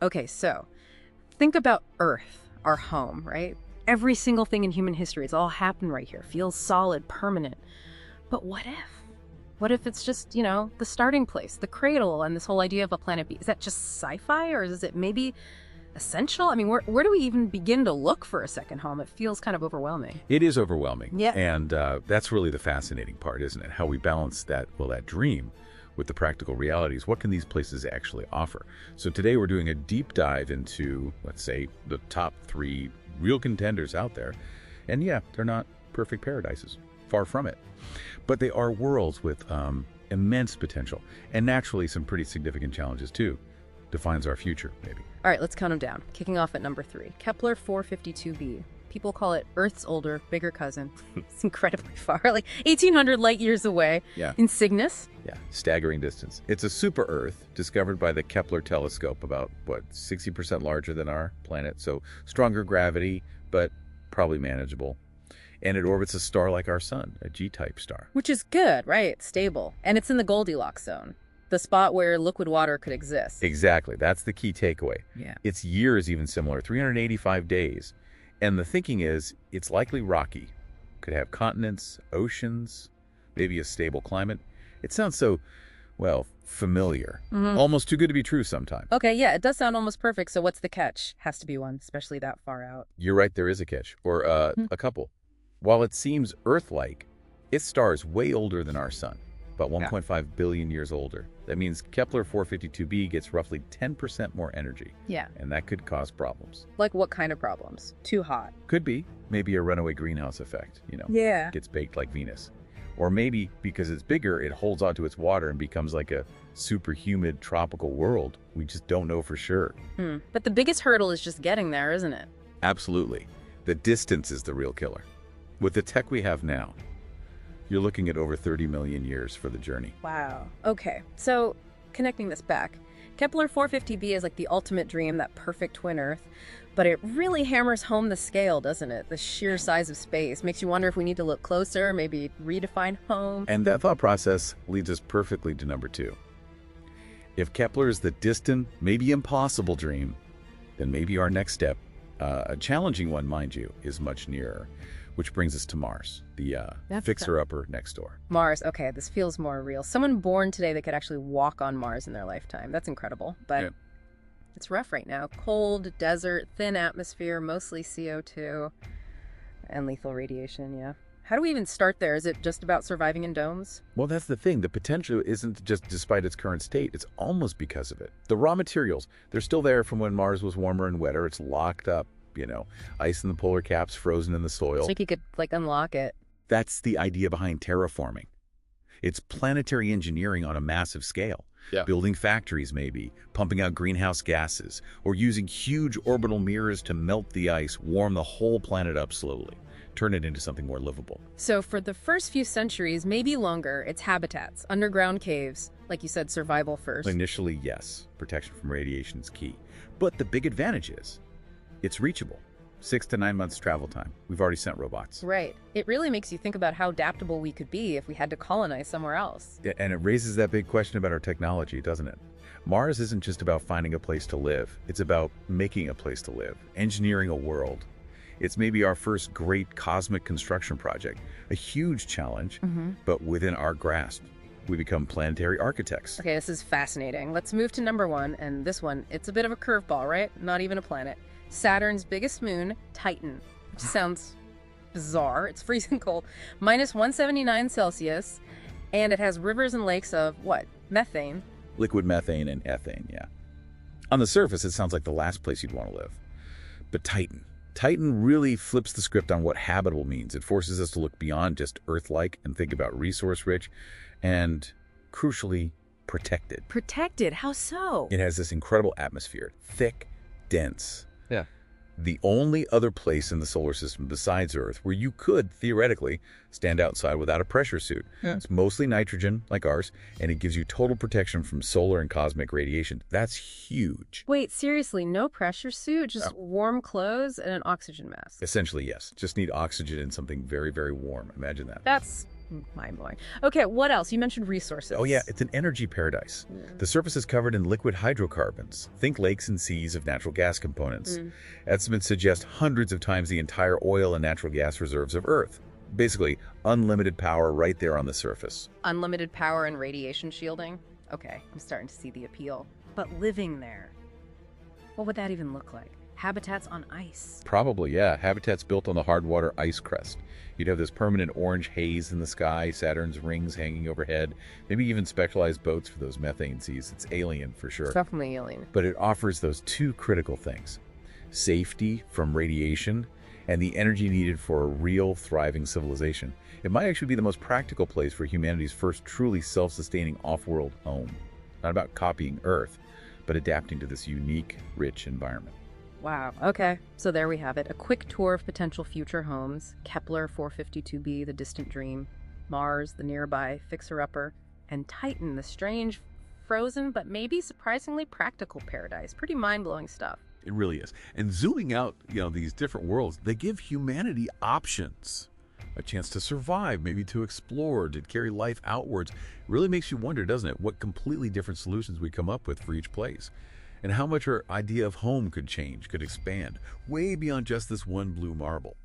Okay, so think about Earth, our home, right? Every single thing in human history, it's all happened right here. Feels solid, permanent. But what if? What if it's just, the starting place, the cradle, and this whole idea of a planet B? Is that just sci-fi, or is it maybe essential? I mean, where do we even begin to look for a second home? It feels kind of overwhelming. It is overwhelming. Yeah. And that's really the fascinating part, isn't it? How we balance that dream with the practical realities. What can these places actually offer? So today we're doing a deep dive into, let's say, the top 3 real contenders out there. And yeah, they're not perfect paradises. Far from it. But they are worlds with immense potential. And naturally, some pretty significant challenges, too. Defines our future, maybe. All right, let's count them down. Kicking off at number 3, Kepler 452b. People call it Earth's older, bigger cousin. It's incredibly far, like 1,800 light years away. Yeah. In Cygnus. Yeah, staggering distance. It's a super-Earth discovered by the Kepler telescope, about, 60% larger than our planet. So stronger gravity, but probably manageable. And it orbits a star like our sun, a G-type star. Which is good, right? It's stable. And it's in the Goldilocks zone, the spot where liquid water could exist. Exactly. That's the key takeaway. Yeah. Its year is even similar, 385 days. And the thinking is it's likely rocky. Could have continents, oceans, maybe a stable climate. It sounds so, familiar. Almost too good to be true sometimes. Okay, yeah, it does sound almost perfect. So what's the catch? Has to be one, especially that far out. You're right, there is a catch, or a couple. While it seems Earth-like, its star is way older than our sun, about 1.5 billion years older. That means Kepler 452b gets roughly 10% more energy. Yeah. And that could cause problems. Like what kind of problems? Too hot. Could be. Maybe a runaway greenhouse effect, Yeah. Gets baked like Venus. Or maybe because it's bigger, it holds onto its water and becomes like a super humid tropical world. We just don't know for sure. But the biggest hurdle is just getting there, isn't it? Absolutely. The distance is the real killer. With the tech we have now, you're looking at over 30 million years for the journey. Wow. Okay, so connecting this back, Kepler 450b is like the ultimate dream, that perfect twin Earth, but it really hammers home the scale, doesn't it? The sheer size of space makes you wonder if we need to look closer, maybe redefine home. And that thought process leads us perfectly to number 2. If Kepler is the distant, maybe impossible dream, then maybe our next step, a challenging one, mind you, is much nearer. Which brings us to Mars, the fixer-upper next door. Mars, okay, this feels more real. Someone born today that could actually walk on Mars in their lifetime. That's incredible, but it's rough right now. Cold, desert, thin atmosphere, mostly CO2, and lethal radiation, yeah. How do we even start there? Is it just about surviving in domes? Well, that's the thing. The potential isn't just despite its current state. It's almost because of it. The raw materials, they're still there from when Mars was warmer and wetter. It's locked up. Ice in the polar caps, frozen in the soil. It's like you could, unlock it. That's the idea behind terraforming. It's planetary engineering on a massive scale. Yeah. Building factories, maybe, pumping out greenhouse gases, or using huge orbital mirrors to melt the ice, warm the whole planet up slowly, turn it into something more livable. So for the first few centuries, maybe longer, it's habitats, underground caves, like you said, survival first. Initially, yes. Protection from radiation is key. But the big advantage is it's reachable. 6 to 9 months travel time. We've already sent robots. Right. It really makes you think about how adaptable we could be if we had to colonize somewhere else. Yeah, and it raises that big question about our technology, doesn't it? Mars isn't just about finding a place to live. It's about making a place to live, engineering a world. It's maybe our first great cosmic construction project, a huge challenge, but within our grasp. We become planetary architects. Okay, this is fascinating. Let's move to number 1, and this one, it's a bit of a curveball, right? Not even a planet. Saturn's biggest moon, Titan, which sounds bizarre. It's freezing cold, minus 179 Celsius, and it has rivers and lakes of, what, methane? Liquid methane and ethane, yeah. On the surface, it sounds like the last place you'd want to live. But Titan really flips the script on what habitable means. It forces us to look beyond just Earth-like and think about resource-rich and, crucially, protected. Protected? How so? It has this incredible atmosphere, thick, dense. Yeah. The only other place in the solar system besides Earth where you could, theoretically, stand outside without a pressure suit. Yeah. It's mostly nitrogen, like ours, and it gives you total protection from solar and cosmic radiation. That's huge. Wait, seriously, no pressure suit? Just warm clothes and an oxygen mask? Essentially, yes. Just need oxygen and something very, very warm. Imagine that. That's Mind-blowing. Okay, what else? You mentioned resources. Oh yeah, it's an energy paradise. The surface is covered in liquid hydrocarbons. Think lakes and seas of natural gas components. Estimates suggest hundreds of times the entire oil and natural gas reserves of Earth. Basically, unlimited power right there on the surface. Unlimited power and radiation shielding? Okay, I'm starting to see the appeal. But living there, what would that even look like? Habitats on ice. Probably, yeah. Habitats built on the hard water ice crust. You'd have this permanent orange haze in the sky, Saturn's rings hanging overhead, maybe even specialized boats for those methane seas. It's alien for sure. It's definitely alien. But it offers those two critical things: safety from radiation and the energy needed for a real, thriving civilization. It might actually be the most practical place for humanity's first truly self-sustaining off-world home. Not about copying Earth, but adapting to this unique, rich environment. Wow, okay. So there we have it. A quick tour of potential future homes. Kepler 452b, the distant dream. Mars, the nearby fixer-upper. And Titan, the strange, frozen, but maybe surprisingly practical paradise. Pretty mind-blowing stuff. It really is. And zooming out, these different worlds, they give humanity options. A chance to survive, maybe to explore, to carry life outwards. It really makes you wonder, doesn't it, what completely different solutions we come up with for each place. And how much our idea of home could change, could expand, way beyond just this one blue marble.